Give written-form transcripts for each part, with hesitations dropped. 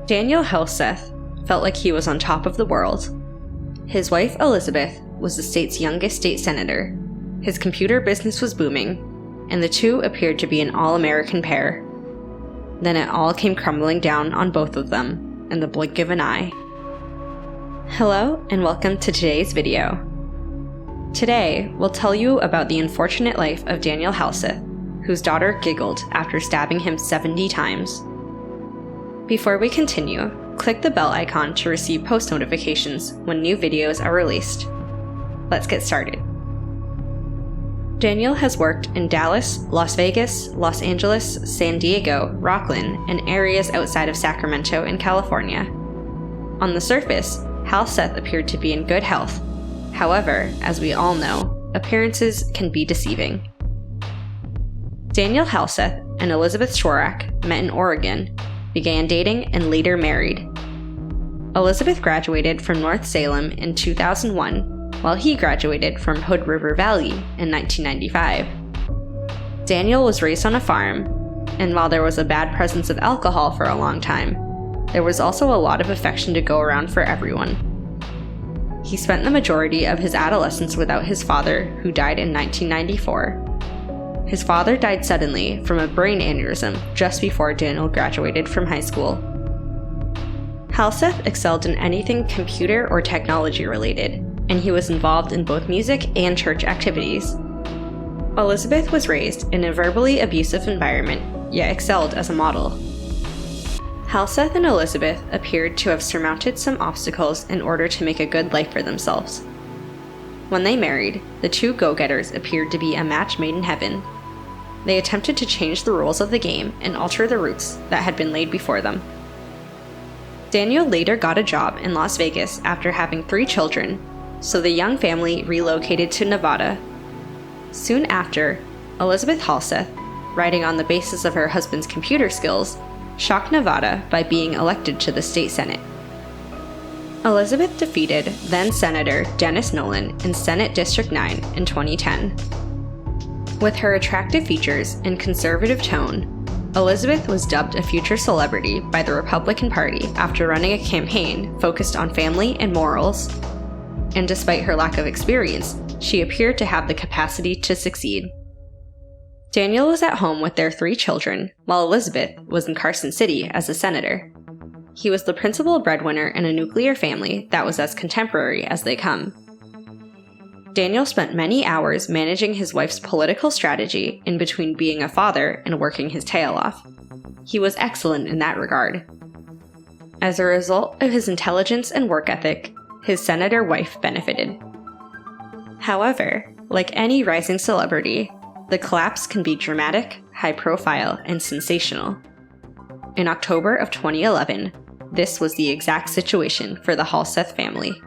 Daniel Halseth felt like he was on top of the world. His wife, Elizabeth, was the state's youngest state senator. His computer business was booming, and the two appeared to be an all-American pair. Then it all came crumbling down on both of them in the blink of an eye. Hello, and welcome to today's video. Today, we'll tell you about the unfortunate life of Daniel Halseth, whose daughter giggled after stabbing him 70 times. Before we continue, click the bell icon to receive post notifications when new videos are released. Let's get started. Daniel has worked in Dallas, Las Vegas, Los Angeles, San Diego, Rocklin, and areas outside of Sacramento in California. On the surface, Halseth appeared to be in good health. However, as we all know, appearances can be deceiving. Daniel Halseth and Elizabeth Schwarak met in Oregon, began dating, and later married. Elizabeth graduated from North Salem in 2001, while he graduated from Hood River Valley in 1995. Daniel was raised on a farm, and while there was a bad presence of alcohol for a long time, there was also a lot of affection to go around for everyone. He spent the majority of his adolescence without his father, who died in 1994. His father died suddenly from a brain aneurysm just before Daniel graduated from high school. Halseth excelled in anything computer or technology related, and he was involved in both music and church activities. Elizabeth was raised in a verbally abusive environment, yet excelled as a model. Halseth and Elizabeth appeared to have surmounted some obstacles in order to make a good life for themselves. When they married, the two go-getters appeared to be a match made in heaven. They attempted to change the rules of the game and alter the routes that had been laid before them. Daniel later got a job in Las Vegas after having 3 children, so the young family relocated to Nevada. Soon after, Elizabeth Halseth, riding on the basis of her husband's computer skills, shocked Nevada by being elected to the state senate. Elizabeth defeated then-Senator Dennis Nolan in Senate District 9 in 2010. With her attractive features and conservative tone, Elizabeth was dubbed a future celebrity by the Republican Party after running a campaign focused on family and morals. And despite her lack of experience, she appeared to have the capacity to succeed. Daniel was at home with their 3 children, while Elizabeth was in Carson City as a senator. He was the principal breadwinner in a nuclear family that was as contemporary as they come. Daniel spent many hours managing his wife's political strategy in between being a father and working his tail off. He was excellent in that regard. As a result of his intelligence and work ethic, his senator wife benefited. However, like any rising celebrity, the collapse can be dramatic, high-profile, and sensational. In October of 2011, this was the exact situation for the Halseth family.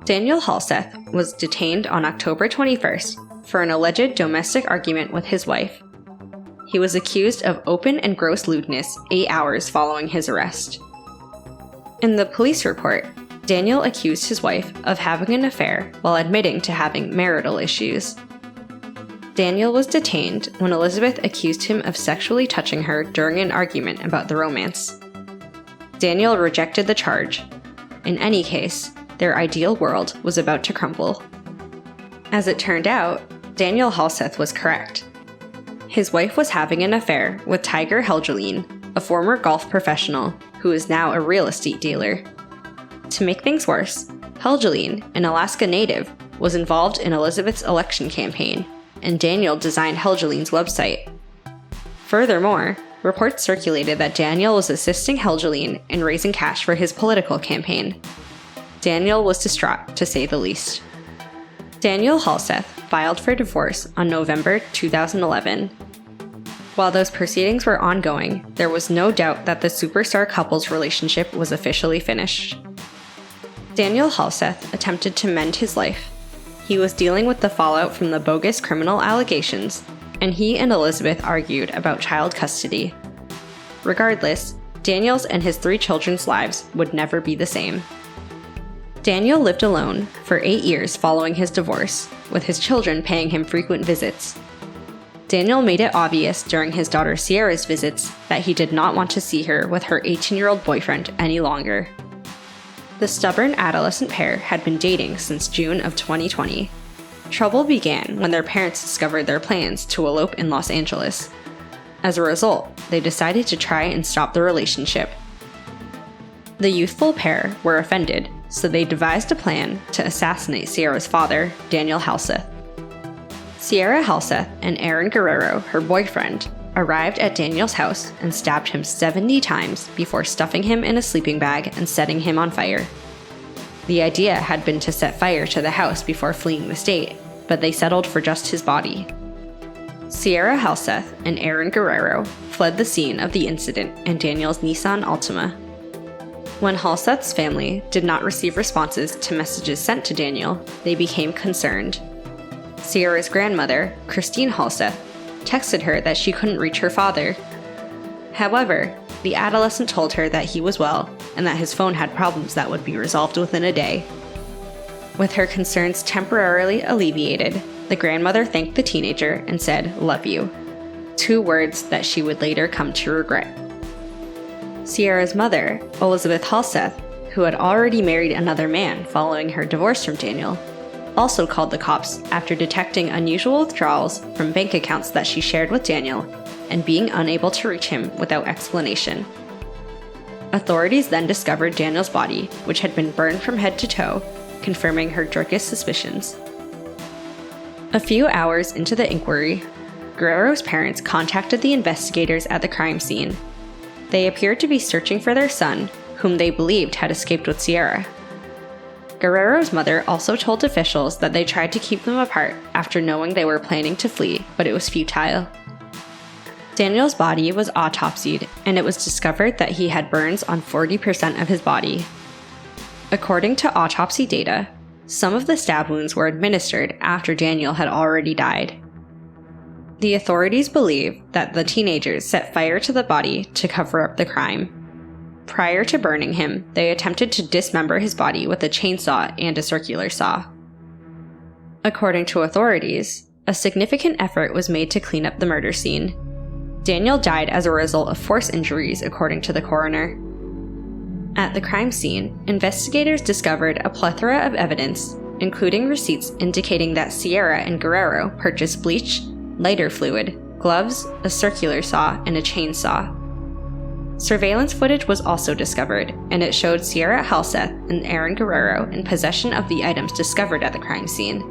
Daniel Halseth was detained on October 21st for an alleged domestic argument with his wife. He was accused of open and gross lewdness 8 hours following his arrest. In the police report, Daniel accused his wife of having an affair while admitting to having marital issues. Daniel was detained when Elizabeth accused him of sexually touching her during an argument about the romance. Daniel rejected the charge. In any case, their ideal world was about to crumble. As it turned out, Daniel Halseth was correct. His wife was having an affair with Tiger Helgeline, a former golf professional who is now a real estate dealer. To make things worse, Helgeline, an Alaska native, was involved in Elizabeth's election campaign, and Daniel designed Helgeline's website. Furthermore, reports circulated that Daniel was assisting Helgeline in raising cash for his political campaign. Daniel was distraught, to say the least. Daniel Halseth filed for divorce on November 2011. While those proceedings were ongoing, there was no doubt that the superstar couple's relationship was officially finished. Daniel Halseth attempted to mend his life. He was dealing with the fallout from the bogus criminal allegations, and he and Elizabeth argued about child custody. Regardless, Daniel's and his 3 children's lives would never be the same. Daniel lived alone for 8 years following his divorce, with his children paying him frequent visits. Daniel made it obvious during his daughter Sierra's visits that he did not want to see her with her 18-year-old boyfriend any longer. The stubborn adolescent pair had been dating since June of 2020. Trouble began when their parents discovered their plans to elope in Los Angeles. As a result, they decided to try and stop the relationship. The youthful pair were offended, so they devised a plan to assassinate Sierra's father, Daniel Halseth. Sierra Halseth and Aaron Guerrero, her boyfriend, arrived at Daniel's house and stabbed him 70 times before stuffing him in a sleeping bag and setting him on fire. The idea had been to set fire to the house before fleeing the state, but they settled for just his body. Sierra Halseth and Aaron Guerrero fled the scene of the incident in Daniel's Nissan Altima. When Halseth's family did not receive responses to messages sent to Daniel, they became concerned. Sierra's grandmother, Christine Halseth, texted her that she couldn't reach her father. However, the adolescent told her that he was well and that his phone had problems that would be resolved within a day. With her concerns temporarily alleviated, the grandmother thanked the teenager and said, "Love you," 2 words that she would later come to regret. Sierra's mother, Elizabeth Halseth, who had already married another man following her divorce from Daniel, also called the cops after detecting unusual withdrawals from bank accounts that she shared with Daniel and being unable to reach him without explanation. Authorities then discovered Daniel's body, which had been burned from head to toe, confirming her darkest suspicions. A few hours into the inquiry, Guerrero's parents contacted the investigators at the crime scene. They appeared to be searching for their son, whom they believed had escaped with Sierra. Guerrero's mother also told officials that they tried to keep them apart after knowing they were planning to flee, but it was futile. Daniel's body was autopsied, and it was discovered that he had burns on 40% of his body. According to autopsy data, some of the stab wounds were administered after Daniel had already died. The authorities believe that the teenagers set fire to the body to cover up the crime. Prior to burning him, they attempted to dismember his body with a chainsaw and a circular saw. According to authorities, a significant effort was made to clean up the murder scene. Daniel died as a result of force injuries, according to the coroner. At the crime scene, investigators discovered a plethora of evidence, including receipts indicating that Sierra and Guerrero purchased bleach, lighter fluid, gloves, a circular saw, and a chainsaw. Surveillance footage was also discovered, and it showed Sierra Halseth and Aaron Guerrero in possession of the items discovered at the crime scene.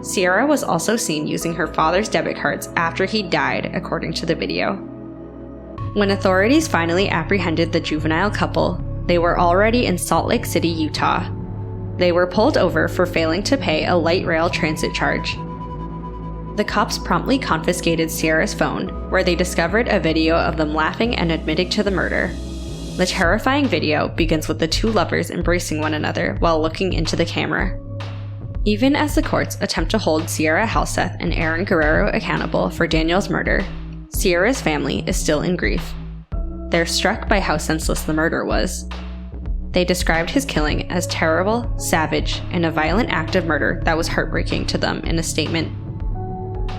Sierra was also seen using her father's debit cards after he died, according to the video. When authorities finally apprehended the juvenile couple, they were already in Salt Lake City, Utah. They were pulled over for failing to pay a light rail transit charge. The cops promptly confiscated Sierra's phone, where they discovered a video of them laughing and admitting to the murder. The terrifying video begins with the 2 lovers embracing one another while looking into the camera. Even as the courts attempt to hold Sierra Halseth and Aaron Guerrero accountable for Daniel's murder, Sierra's family is still in grief. They're struck by how senseless the murder was. They described his killing as terrible, savage, and a violent act of murder that was heartbreaking to them in a statement.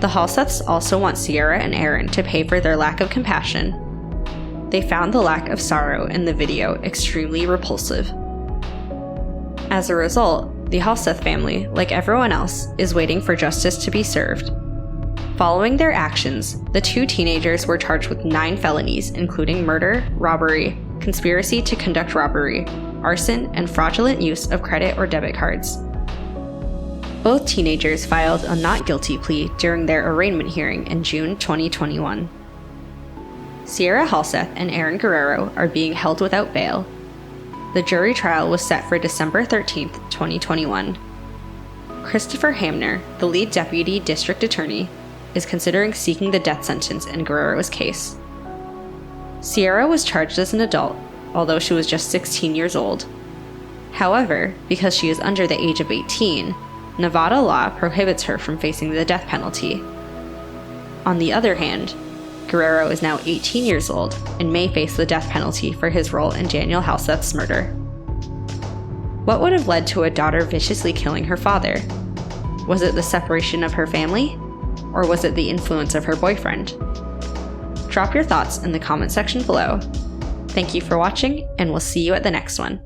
The Halseths also want Sierra and Aaron to pay for their lack of compassion. They found the lack of sorrow in the video extremely repulsive. As a result, the Halseth family, like everyone else, is waiting for justice to be served. Following their actions, the 2 teenagers were charged with 9 felonies, including murder, robbery, conspiracy to conduct robbery, arson, and fraudulent use of credit or debit cards. Both teenagers filed a not guilty plea during their arraignment hearing in June 2021. Sierra Halseth and Aaron Guerrero are being held without bail. The jury trial was set for December 13, 2021. Christopher Hamner, the lead deputy district attorney, is considering seeking the death sentence in Guerrero's case. Sierra was charged as an adult, although she was just 16 years old. However, because she is under the age of 18, Nevada law prohibits her from facing the death penalty. On the other hand, Guerrero is now 18 years old and may face the death penalty for his role in Daniel Halseth's murder. What would have led to a daughter viciously killing her father? Was it the separation of her family? or was it the influence of her boyfriend? Drop your thoughts in the comment section below. Thank you for watching, and we'll see you at the next one.